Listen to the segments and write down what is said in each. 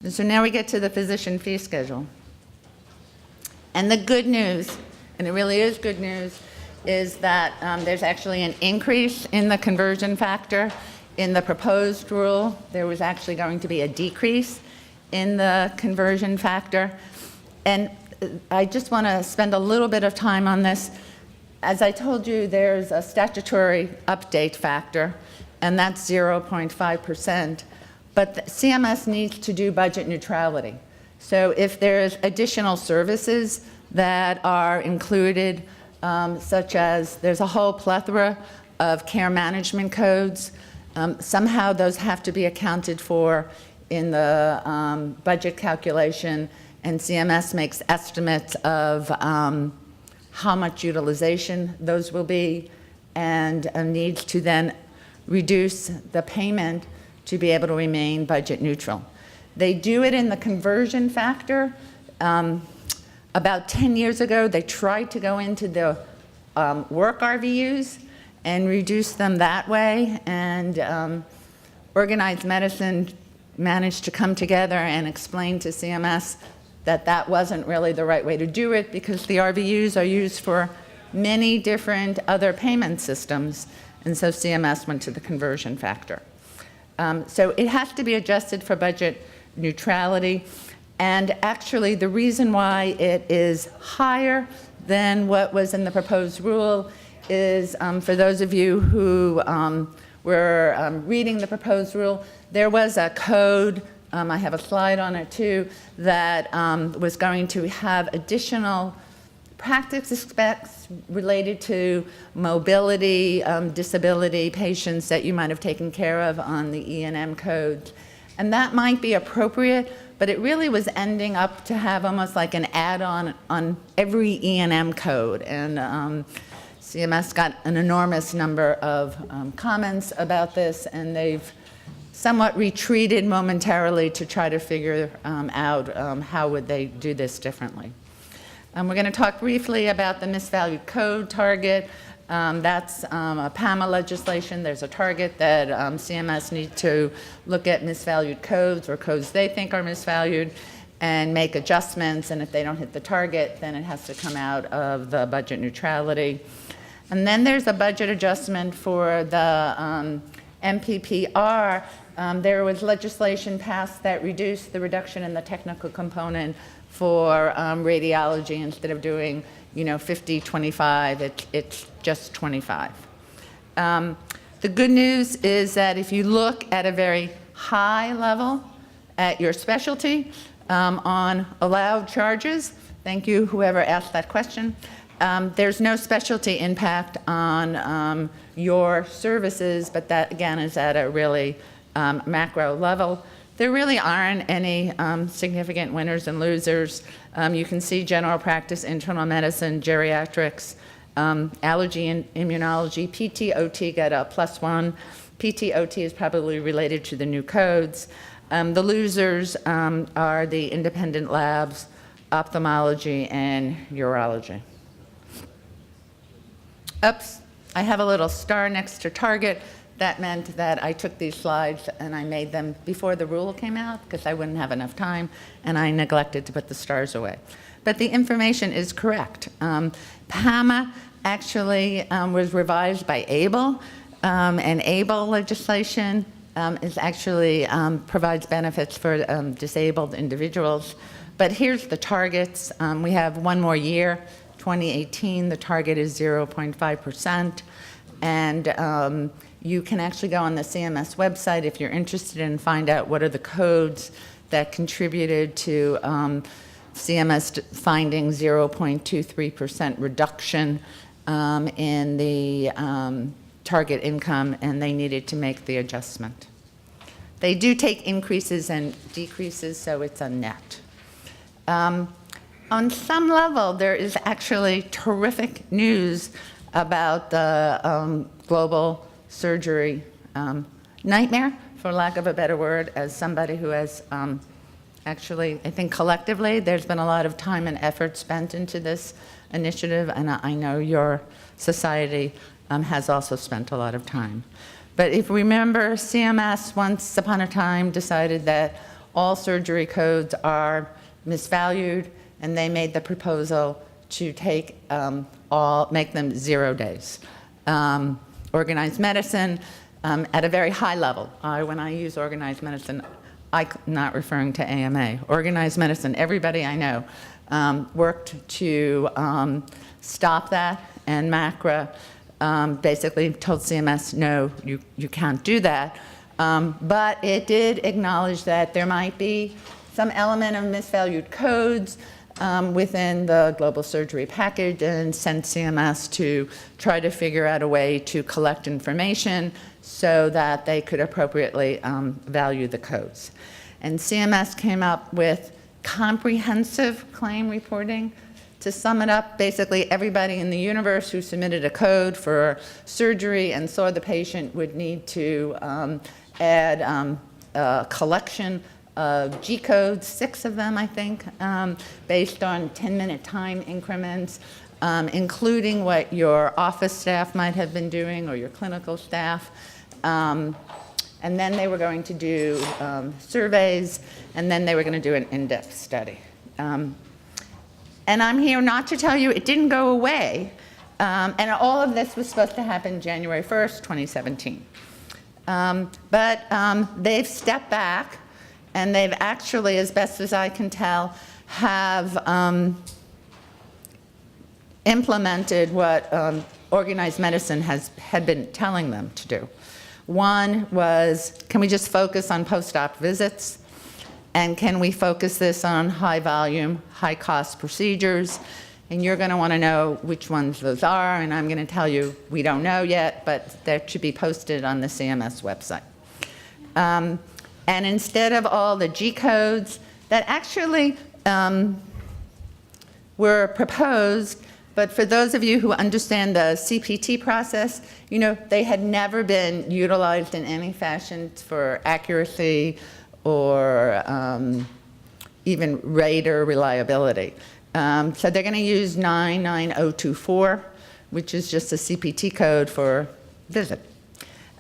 So now we get to the physician fee schedule. And the good news, and it really is good news, is that there's actually an increase in the conversion factor. In the proposed rule, there was actually going to be a decrease in the conversion factor. And I just want to spend a little bit of time on this. As I told you, there's a statutory update factor, and that's 0.5%. But CMS needs to do budget neutrality. So if there's additional services that are included, such as there's a whole plethora of care management codes, somehow those have to be accounted for in the budget calculation, and CMS makes estimates of how much utilization those will be, and needs to then reduce the payment to be able to remain budget neutral. They do it in the conversion factor. About 10 years ago, they tried to go into the work RVUs and reduce them that way, and organized medicine managed to come together and explain to CMS that that wasn't really the right way to do it, because the RVUs are used for many different other payment systems, and so CMS went to the conversion factor. So it has to be adjusted for budget neutrality, and actually the reason why it is higher than what was in the proposed rule is, for those of you who were reading the proposed rule, there was a code, I have a slide on it too, that was going to have additional practice specs related to mobility, disability patients that you might have taken care of on the EMS codes. And that might be appropriate, but it really was ending up to have almost like an add-on on every EMS code. And CMS got an enormous number of comments about this, and they've somewhat retreated momentarily to try to figure out how would they do this differently. We're going to talk briefly about the misvalued code target. That's a APMA legislation. There's a target that CMS needs to look at misvalued codes or codes they think are misvalued and make adjustments, and if they don't hit the target, then it has to come out of the budget neutrality. And then there's a budget adjustment for the MPPR. There was legislation passed that reduced the reduction in the technical component for radiology. Instead of doing 50-25, it's just 25. The good news is that if you look at a very high level at your specialty on allowed charges, thank you whoever asked that question, there's no specialty impact on your services, but that again is at a really macro level. There really aren't any significant winners and losers. You can see general practice, internal medicine, geriatrics, allergy and immunology. PT/OT got a +1. PT/OT is probably related to the new codes. The losers are the independent labs, ophthalmology, and urology. Oops, I have a little star next to target. That meant that I took these slides and I made them before the rule came out because I wouldn't have enough time, and I neglected to put the stars away. But the information is correct. PAMA actually was revised by ABLE, and ABLE legislation is actually provides benefits for disabled individuals. But here's the targets. We have one more year, 2018. The target is 0.5%. And you can actually go on the CMS website if you're interested and find out what are the codes that contributed to CMS finding 0.23% reduction in the target income, and they needed to make the adjustment. They do take increases and decreases, so it's a net. On some level, there is actually terrific news about the global surgery nightmare, for lack of a better word, as somebody who has actually, I think collectively, there's been a lot of time and effort spent into this initiative, and I know your society has also spent a lot of time. But if we remember, CMS once upon a time decided that all surgery codes are misvalued, and they made the proposal to take make them 0 days. Organized medicine at a very high level. When I use organized medicine, I'm not referring to AMA. Organized medicine, everybody I know worked to stop that, and MACRA basically told CMS, no, you can't do that. But it did acknowledge that there might be some element of misvalued codes within the global surgery package, and sent CMS to try to figure out a way to collect information so that they could appropriately value the codes. And CMS came up with comprehensive claim reporting. To sum it up, basically everybody in the universe who submitted a code for surgery and saw the patient would need to add a collection of G codes, 6 of them, I think, based on 10-minute time increments, including what your office staff might have been doing or your clinical staff. And then they were going to do surveys, and then they were going to do an in-depth study. And I'm here not to tell you it didn't go away, and all of this was supposed to happen January 1st, 2017. But they've stepped back, and they've actually, as best as I can tell, have implemented what organized medicine had been telling them to do. One was, can we just focus on post-op visits? And can we focus this on high volume, high cost procedures? And you're going to want to know which ones those are, and I'm going to tell you we don't know yet, but that should be posted on the CMS website. And instead of all the G codes that actually were proposed, but for those of you who understand the CPT process, you know, they had never been utilized in any fashion for accuracy or even rate or reliability. So they're going to use 99024, which is just a CPT code for visit.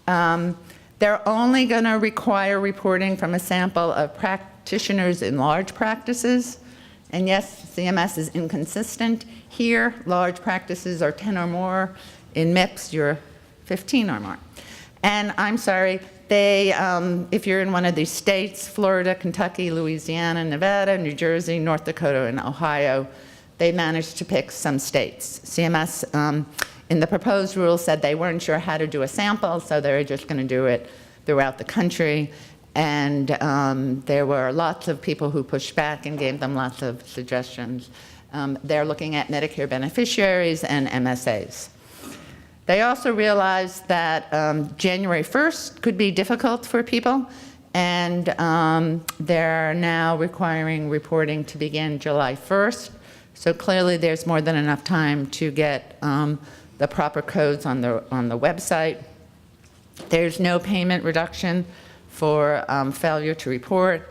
They're only going to require reporting from a sample of practitioners in large practices. And yes, CMS is inconsistent here. Large practices are 10 or more. In MIPS, you're 15 or more. And I'm sorry, they, if you're in one of these states, Florida, Kentucky, Louisiana, Nevada, New Jersey, North Dakota, and Ohio, they managed to pick some states. CMS, in the proposed rule, said they weren't sure how to do a sample, so they were just going to do it throughout the country. And there were lots of people who pushed back and gave them lots of suggestions. They're looking at Medicare beneficiaries and MSAs. They also realized that January 1st could be difficult for people, and they're now requiring reporting to begin July 1st. So clearly there's more than enough time to get the proper codes on the website. There's no payment reduction for failure to report.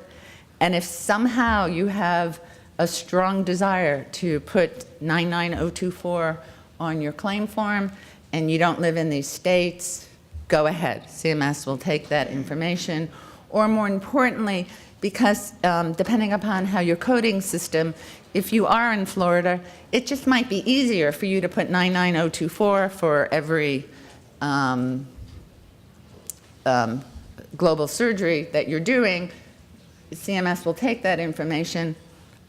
And if somehow you have a strong desire to put 99024 on your claim form and you don't live in these states, go ahead. CMS will take that information. Or more importantly, because depending upon how your coding system, if you are in Florida, it just might be easier for you to put 99024 for every global surgery that you're doing. CMS will take that information.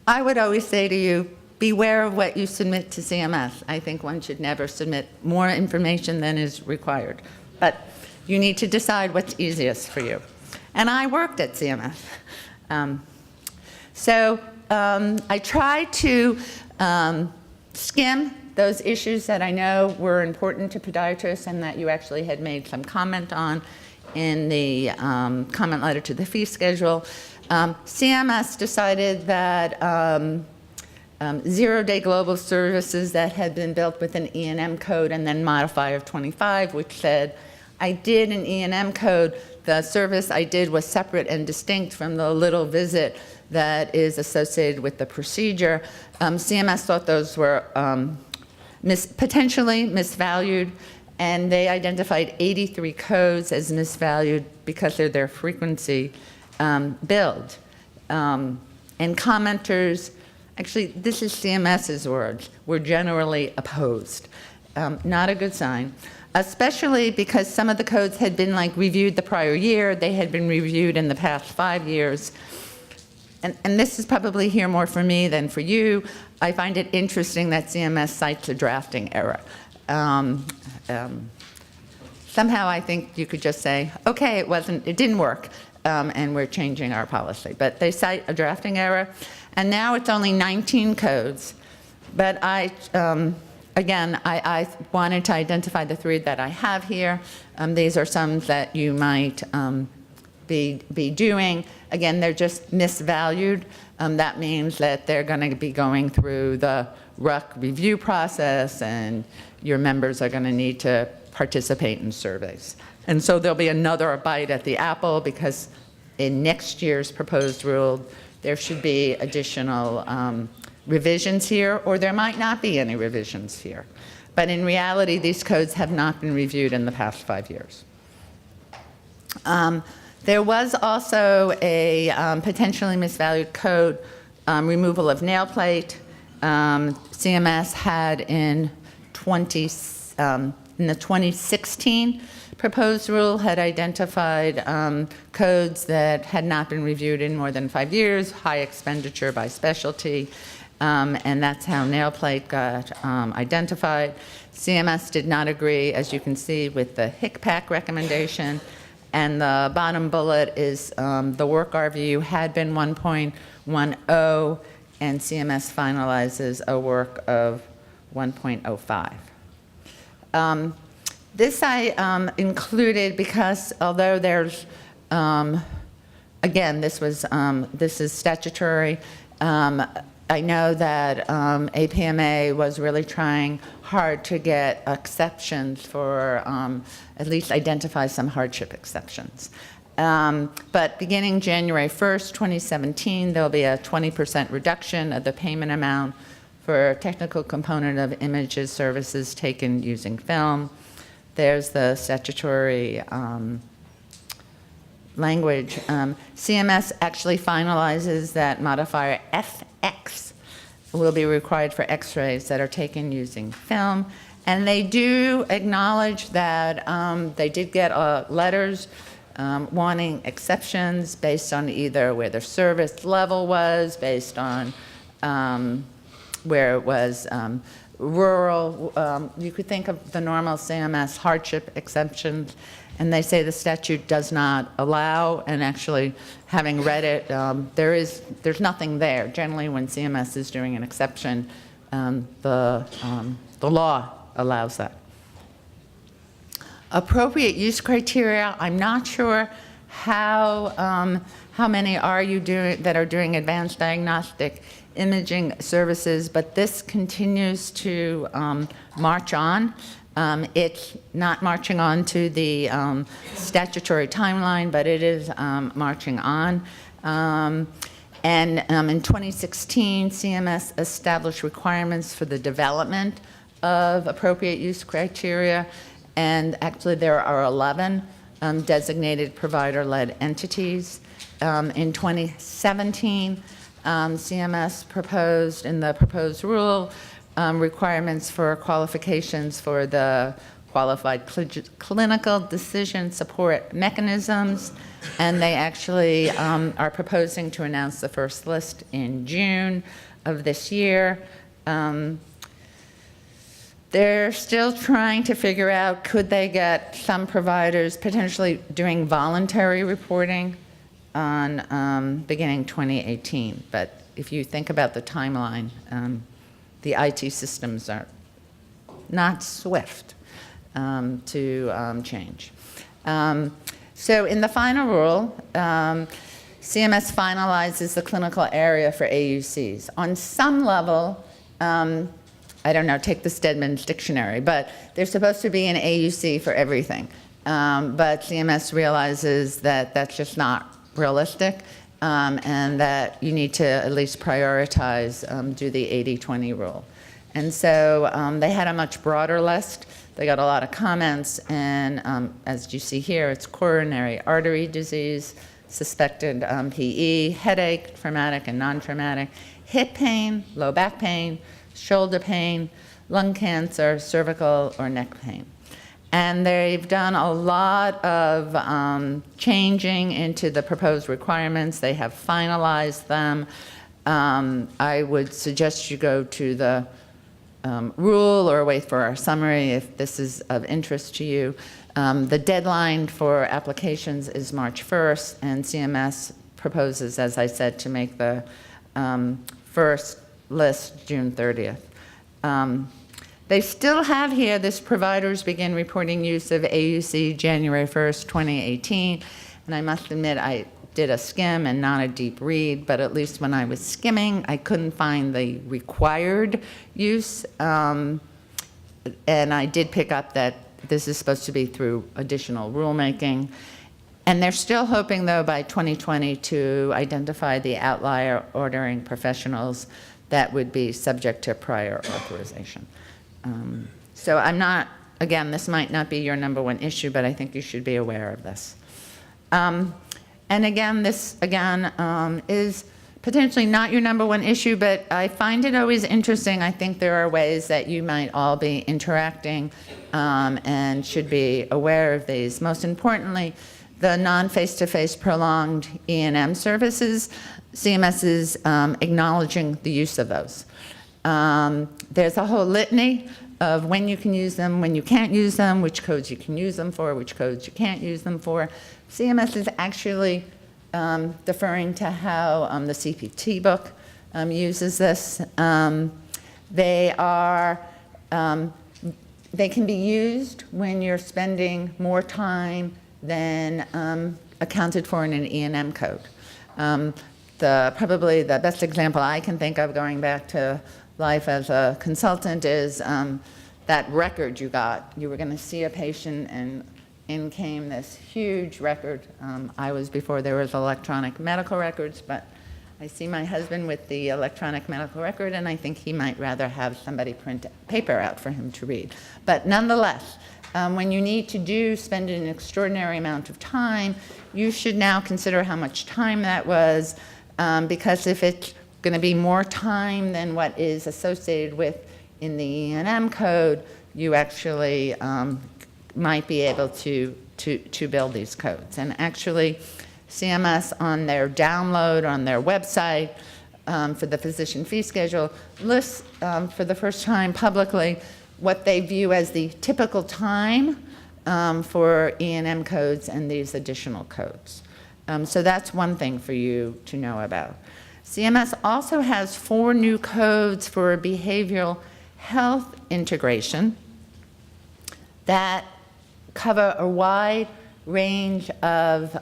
I would always say to you, beware of what you submit to CMS. I think one should never submit more information than is required. But you need to decide what's easiest for you. And I worked at CMS. I tried to skim those issues that I know were important to podiatrists and that you actually had made some comment on in the comment letter to the fee schedule. CMS decided that 0-day global services that had been built with an E&M code and then modifier 25, which said, I did an E&M code, the service I did was separate and distinct from the little visit that is associated with the procedure. CMS thought those were potentially misvalued, and they identified 83 codes as misvalued because of their frequency billed. And commenters, actually, this is CMS's words, were generally opposed. Not a good sign, especially because some of the codes had been reviewed the prior year. They had been reviewed in the past 5 years. And this is probably here more for me than for you. I find it interesting that CMS cites a drafting error. Somehow I think you could just say, okay, it didn't work, and we're changing our policy. But they cite a drafting error, and now it's only 19 codes. But again, I wanted to identify the 3 that I have here. These are some that you might be doing. Again, they're just misvalued. That means that they're going to be going through the RUC review process, and your members are going to need to participate in surveys. And so there'll be another bite at the apple, because in next year's proposed rule, there should be additional revisions here, or there might not be any revisions here. But in reality, these codes have not been reviewed in the past 5 years. There was also a potentially misvalued code, removal of nameplate. CMS had in the 2016 proposed rule had identified codes that had not been reviewed in more than 5 years, high expenditure by specialty, and that's how nameplate got identified. CMS did not agree, as you can see, with the CAC-PIAC recommendation. And the bottom bullet is the work RVU had been 1.10, and CMS finalizes a work of 1.05. This I included because although there's, again, this is statutory. I know that APMA was really trying hard to get exceptions for at least identify some hardship exceptions. But beginning January 1st, 2017, there'll be a 20% reduction of the payment amount for a technical component of images services taken using film. There's the statutory language. CMS actually finalizes that modifier FX will be required for x-rays that are taken using film. And they do acknowledge that they did get letters wanting exceptions based on either where the service level was, based on where it was rural. You could think of the normal CMS hardship exceptions, and they say the statute does not allow, and actually having read it, there's nothing there. Generally when CMS is doing an exception, the law allows that. Appropriate use criteria, I'm not sure how many are you doing that are doing advanced diagnostic imaging services, but this continues to march on. It's not marching on to the statutory timeline, but it is marching on. And in 2016, CMS established requirements for the development of appropriate use criteria, and actually there are 11 designated provider-led entities. In 2017, CMS proposed in the proposed rule requirements for qualifications for the qualified clinical decision support mechanisms, and they actually are proposing to announce the first list in June of this year. They're still trying to figure out, could they get some providers potentially doing voluntary reporting on beginning 2018. But if you think about the timeline, the IT systems are not swift to change. So in the final rule, CMS finalizes the clinical area for AUCs. On some level, I don't know, take the Stedman's dictionary, but there's supposed to be an AUC for everything. But CMS realizes that that's just not realistic, and that you need to at least prioritize, do the 80-20 rule. And so they had a much broader list. They got a lot of comments, and as you see here, it's coronary artery disease, suspected PE, headache, traumatic and non-traumatic, hip pain, low back pain, shoulder pain, lung cancer, cervical or neck pain. And they've done a lot of changing into the proposed requirements. They have finalized them. I would suggest you go to the rule or wait for our summary if this is of interest to you. The deadline for applications is March 1st, and CMS proposes, as I said, to make the first list June 30th. They still have here this providers begin reporting use of AUC January 1st, 2018. And I must admit, I did a skim and not a deep read, but at least when I was skimming, I couldn't find the required use. And I did pick up that this is supposed to be through additional rulemaking. And they're still hoping, though, by 2020 to identify the outlier ordering professionals that would be subject to prior authorization. So I'm not, again, this might not be your number one issue, but I think you should be aware of this. And again, this, is potentially not your number one issue, but I find it always interesting. I think there are ways that you might all be interacting and should be aware of these. Most importantly, the non-face-to-face prolonged E&M services, CMS is acknowledging the use of those. There's a whole litany of when you can use them, when you can't use them, which codes you can use them for, which codes you can't use them for. CMS is actually deferring to how the CPT book uses this. They can be used when you're spending more time than accounted for in an E&M code. Probably the best example I can think of going back to life as a consultant is that record you got. You were going to see a patient and in came this huge record. I was before there was electronic medical records, but I see my husband with the electronic medical record, and I think he might rather have somebody print paper out for him to read. But nonetheless, when you need to spend an extraordinary amount of time, you should now consider how much time that was, because if it's going to be more time than what is associated with in the E&M code, you actually might be able to build these codes. And actually, CMS on their download on their website for the physician fee schedule lists for the first time publicly what they view as the typical time for E&M codes and these additional codes. So that's one thing for you to know about. CMS also has 4 new codes for behavioral health integration that cover a wide range of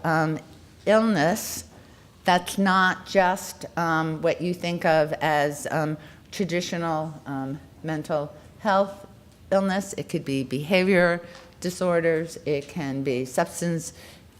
illness that's not just what you think of as traditional mental health illness. It could be behavior disorders, it can be substance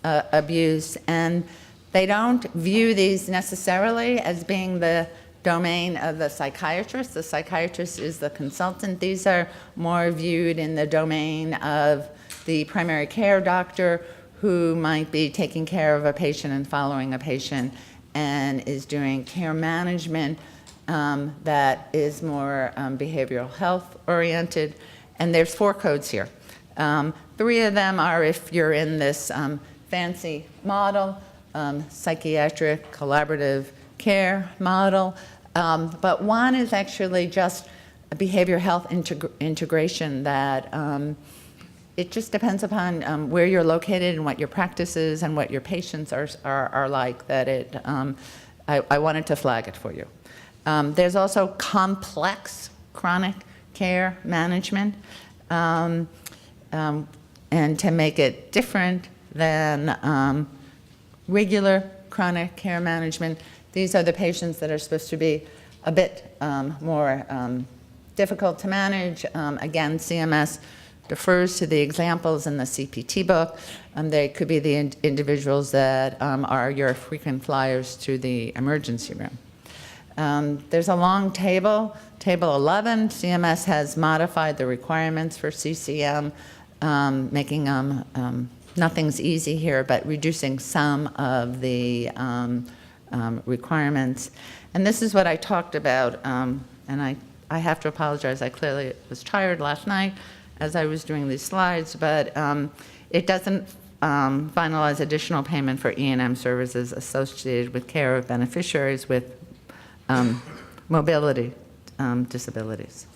abuse, and they don't view these necessarily as being the domain of the psychiatrist. The psychiatrist is the consultant. These are more viewed in the domain of the primary care doctor who might be taking care of a patient and following a patient and is doing care management that is more behavioral health oriented. And there's 4 codes here. 3 of them are if you're in this fancy model, psychiatric collaborative care model, but one is actually just a behavioral health integration that it just depends upon where you're located and what your practice is and what your patients are like, that it, I wanted to flag it for you. There's also complex chronic care management, and to make it different than regular chronic care management, these are the patients that are supposed to be a bit more difficult to manage. Again, CMS defers to the examples in the CPT book. They could be the individuals that are your frequent flyers to the emergency room. There's a long table, Table 11. CMS has modified the requirements for CCM, making them nothing's easy here, but reducing some of the requirements. And this is what I talked about, and I have to apologize. I clearly was tired last night as I was doing these slides, but it doesn't finalize additional payment for E&M services associated with care of beneficiaries with mobility disabilities.